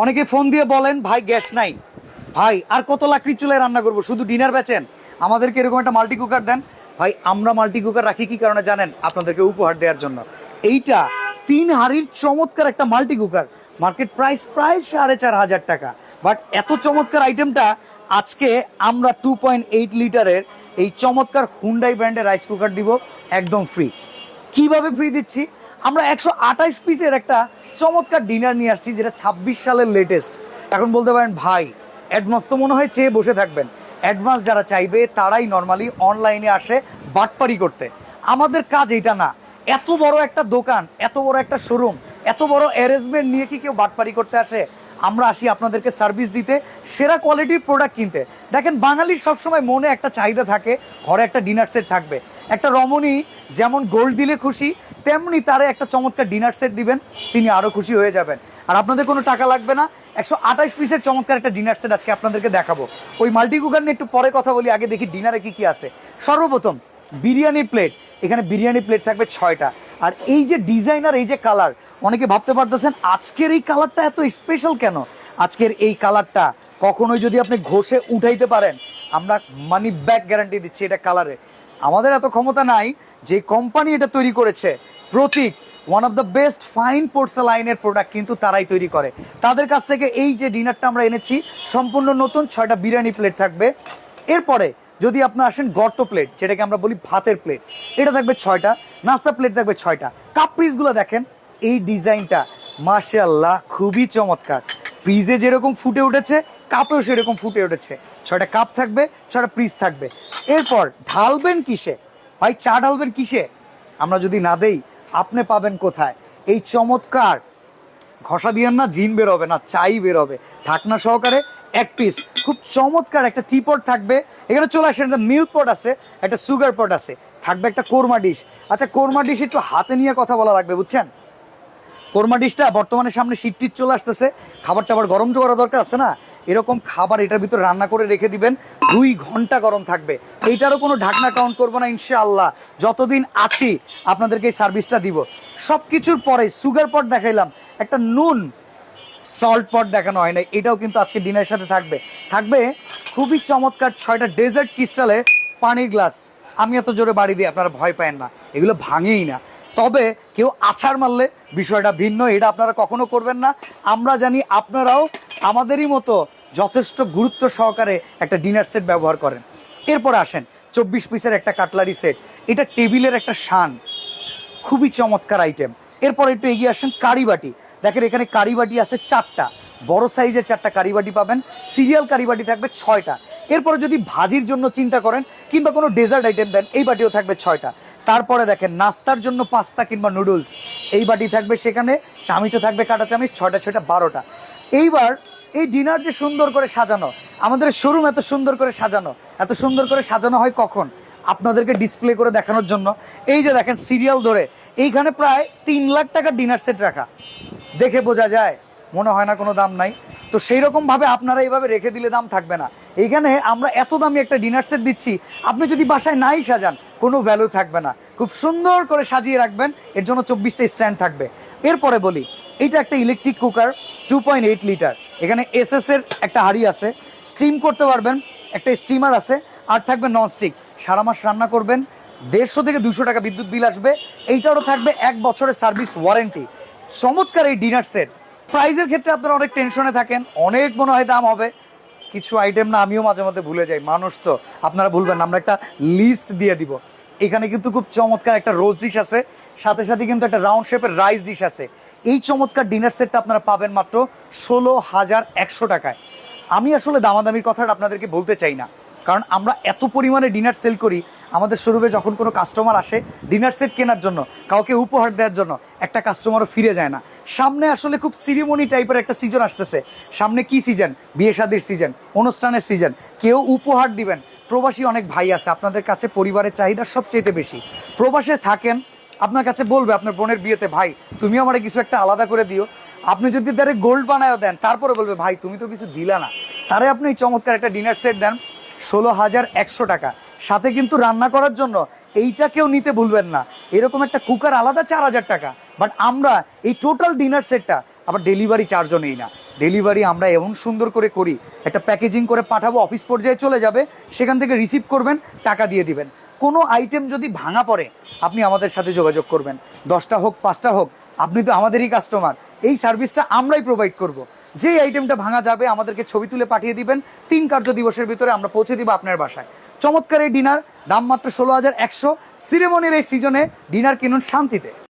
অনেকে ফোন দিয়ে বলেন ভাই গ্যাস নাই, ভাই আর কত লাকড়ির চুলায় রান্না করব, শুধু ডিনার বেচেন, আমাদেরকে এরকম একটা মাল্টি কুকার দেন। ভাই আমরা মাল্টি কুকার রাখি কি কারণে জানেন? আপনাদেরকে উপহার দেওয়ার জন্য। এইটা 3 হাঁড়ির চমৎকার একটা মাল্টি কুকার, মার্কেট প্রাইস প্রায় 4,500 টাকা। বাট এত চমৎকার আইটেমটা আজকে আমরা 2.8 লিটারের এই চমৎকার হুন্ডাই ব্র্যান্ডের রাইস কুকার দিব একদম ফ্রি। কিভাবে ফ্রি দিচ্ছি? আমরা 128 পিসের একটা চমৎকার ডিনার নিয়ে আসছি, যেটা 26 সালের লেটেস্ট। এখন বলতে পারেন ভাই অ্যাডভান্স তো মনে হয় চেয়ে বসে থাকবেন। অ্যাডভান্স যারা চাইবে তারাই নর্মালি অনলাইনে আসে বাটপারি করতে। আমাদের কাজ এটা না। এত বড় একটা দোকান, এত বড় একটা শোরুম, এত বড় অ্যারেঞ্জমেন্ট নিয়ে কি কেউ বাটপারি করতে আসে? আমরা আসি আপনাদেরকে সার্ভিস দিতে, সেরা কোয়ালিটির প্রোডাক্ট কিনতে। দেখেন বাঙালির সবসময় মনে একটা চাহিদা থাকে, ঘরে একটা ডিনার সেট থাকবে। একটা রমণী যেমন গোল্ড দিলে খুশি, তেমনি তারে একটা চমৎকার ডিনার সেট দিবেন, তিনি আরও খুশি হয়ে যাবেন। আর আপনাদের কোনো টাকা লাগবে না। 128 পিসের চমৎকার একটা ডিনার সেট আজকে আপনাদেরকে দেখাবো। ওই মাল্টি কুকার নিয়ে একটু পরে কথা বলি, আগে দেখি ডিনারে কি কি আছে। সর্বপ্রথম বিরিয়ানি প্লেট, এখানে বিরিয়ানি প্লেট থাকবে 6টা। আর এই যে ডিজাইনার, এই যে কালার, অনেকে ভাবতে পারতেছেন আজকের এই কালারটা এত স্পেশাল কেন। আজকের এই কালারটা কখনোই যদি আপনি ঘষে উঠাইতে পারেন, আমরা মানি ব্যাক গ্যারান্টি দিচ্ছি এটা কালারে। আমাদের এত ক্ষমতা নাই, যে কোম্পানি এটা তৈরি করেছে প্রতীক, one of the best fine পোর্সেলাইনের প্রোডাক্ট কিন্তু তারাই তৈরি করে। তাদের কাছ থেকে এই যে ডিনারটা আমরা এনেছি সম্পূর্ণ নতুন, 6টা বিরিয়ানি প্লেট থাকবে। এরপরে যদি আপনার আসেন গর্ত প্লেট, যেটাকে আমরা বলি ভাতের প্লেট, এটা থাকবে 6টা। নাস্তা প্লেট থাকবে 6টা। কাপ পিসগুলো দেখেন, এই ডিজাইনটা মাশাআল্লাহ খুবই চমৎকার। ফ্রিজে যেরকম ফুটে উঠেছে, কাপেও সেরকম ফুটে উঠেছে। 6টা কাপ থাকবে, 6টা পিস থাকবে। এরপর ঢালবেন কিসে? ভাই চা ঢালবেন কিসে? আমরা যদি না দেই, আপনি পাবেন কোথায়? এই চমৎকার ঘষা দিয়েন না, জিন বেরোবে না, চাই বেরোবে। ঢাকনা সহকারে এক পিস খুব চমৎকার একটা টিপট থাকবে। এখানে চলে আসেন, একটা মিল্ক পট আছে, একটা সুগার পট আছে, থাকবে একটা কোরমা ডিশ। আচ্ছা কোরমা ডিশ একটু হাতে নিয়ে কথা বলা লাগবে, বুঝছেন? কোরমা ডিশটা বর্তমানে সামনে শীত টিট চলে আসতেছে, খাবারটা আবার গরম তো করা দরকার আছে না? এরকম খাবার এটার ভিতরে রান্না করে রেখে দিবেন, 2 ঘন্টা গরম থাকবে। এইটারও কোনো ঢাকনা কাউন্ট করবো না ইনশাআল্লাহ, যতদিন আছি আপনাদেরকে এই সার্ভিসটা দিব। সব কিছুর পরে সুগার পট দেখাইলাম, একটা নুন সল্ট পট দেখানো হয় না, এটাও কিন্তু আজকে ডিনারের সাথে থাকবে। থাকবে খুবই চমৎকার 6টা ডেজার্ট ক্রিস্টালের পানির গ্লাস। আমি এত জোরে বাড়ি দিই, আপনারা ভয় পায়েন না, এগুলো ভাঙেই না। তবে কেউ আছাড় মারলে বিষয়টা ভিন্ন, এটা আপনারা কখনো করবেন না। আমরা জানি আপনারাও আমাদেরই মতো যথেষ্ট গুরুত্ব সহকারে একটা ডিনার সেট ব্যবহার করেন। এরপর আসেন 24 পিসের একটা কাটলারি সেট, এটা টেবিলের একটা শান, খুবই চমৎকার আইটেম। এরপর একটু এগিয়ে আসেন কারিবাটি, দেখেন এখানে কারিবাটি আছে 4টা, বড় সাইজের 4টা কারিবাটি পাবেন। সিরিয়াল কারিবাটি থাকবে 6টা। এরপরে যদি ভাজির জন্য চিন্তা করেন কিংবা কোনো ডেজার্ট আইটেম দেন, এই বাটিও থাকবে 6টা। তারপরে দেখেন নাস্তার জন্য পাস্তা কিংবা নুডলস, এই বাটি থাকবে, সেখানে চামিচও থাকবে, কাটা চামিচ, 6টা 6টা 12টা। এইবার এই ডিনার যে সুন্দর করে সাজানো, আমাদের শোরুম এত সুন্দর করে সাজানো, এত সুন্দর করে সাজানো হয় কখন? আপনাদেরকে ডিসপ্লে করে দেখানোর জন্য। এই যে দেখেন সিরিয়াল ধরে এইখানে প্রায় 3 লাখ টাকার ডিনার সেট রাখা, দেখে বোঝা যায় মনে হয় না কোনো দাম নাই। তো সেই রকমভাবে আপনারা এইভাবে রেখে দিলে দাম থাকবে না। এইখানে আমরা এত দামি একটা ডিনার সেট দিচ্ছি, আপনি যদি বাসায় নাই সাজান কোনো ভ্যালু থাকবে না। খুব সুন্দর করে সাজিয়ে রাখবেন, এর জন্য 24টা স্ট্যান্ড থাকবে। এরপরে বলি, এইটা একটা ইলেকট্রিক কুকার 2.8 লিটার, এখানে এসএস এর একটা হাঁড়ি আছে, স্টিম করতে পারবেন, একটা স্টিমার আছে, আর থাকবে ননস্টিক। সারা মাস রান্না করবেন, 150 থেকে 200 টাকা বিদ্যুৎ বিল আসবে। এইটারও থাকবে 1 বছরের সার্ভিস ওয়ারেন্টি। চমৎকার এই ডিনার সেট। প্রাইজের ক্ষেত্রে আপনারা অনেক টেনশনে থাকেন, অনেক মনে হয় দাম হবে। কিছু আইটেম না আমিও মাঝে মধ্যে ভুলে যাই, মানুষ তো, আপনারা ভুলবেন না, আমরা একটা লিস্ট দিয়ে দিব। এখানে কিন্তু খুব চমৎকার একটা রোজ ডিশ আছে, সাথে সাথে কিন্তু একটা রাউন্ড শেপের রাইস ডিশ আছে। এই চমৎকার ডিনার সেটটা আপনারা পাবেন মাত্র 16,100 টাকায়। আমি আসলে দামাদামির কথাটা আপনাদেরকে বলতে চাই না, কারণ আমরা এত পরিমাণে ডিনার সেল করি। আমাদের শোরুমে যখন কোনো কাস্টমার আসে ডিনার সেট কেনার জন্য, কাউকে উপহার দেওয়ার জন্য, একটা কাস্টমারও ফিরে যায় না। সামনে আসলে খুব সিরিমনি টাইপের একটা সিজন আসতেছে। সামনে কি সিজন? বিয়ে শাদির সিজন, অনুষ্ঠানের সিজন, কেউ উপহার দিবেন। প্রবাসী অনেক ভাই আছে, আপনাদের কাছে পরিবারের চাহিদা সবচেয়ে বেশি। প্রবাসে থাকেন, আপনার কাছে বলবে আপনার বোনের বিয়েতে, ভাই তুমি আমার কিছু একটা আলাদা করে দিও। আপনি যদি তারে গোল্ড বানায়ও দেন, তারপরে বলবে ভাই তুমি তো কিছু দিলা না। তারে আপনি চমৎকার একটা ডিনার সেট দেন 16,100 টাকা, সাথে কিন্তু রান্না করার জন্য এইটা কেউ নিতে ভুলবেন না, এরকম একটা কুকার আলাদা 4,000 টাকা। বাট আমরা এই টোটাল ডিনার সেটটা আবার ডেলিভারি চার্জও নেই না। ডেলিভারি আমরা এমন সুন্দর করে করি, একটা প্যাকেজিং করে পাঠাবো, অফিস পর্যায়ে চলে যাবে, সেখান থেকে রিসিভ করবেন, টাকা দিয়ে দিবেন। কোনো আইটেম যদি ভাঙা পড়ে আপনি আমাদের সাথে যোগাযোগ করবেন, 10টা হোক 5টা হোক, আপনি তো আমাদেরই কাস্টমার, এই সার্ভিসটা আমরাই প্রোভাইড করব। যেই আইটেমটা ভাঙা যাবে আমাদেরকে ছবি তুলে পাঠিয়ে দিবেন, 3 কার্য দিবসের ভিতরে আমরা পৌঁছে দিব আপনার বাসায়। চমৎকার এই ডিনার, দাম মাত্র 16,100। সিরেমনির এই সিজনে ডিনার কিনুন শান্তিতে।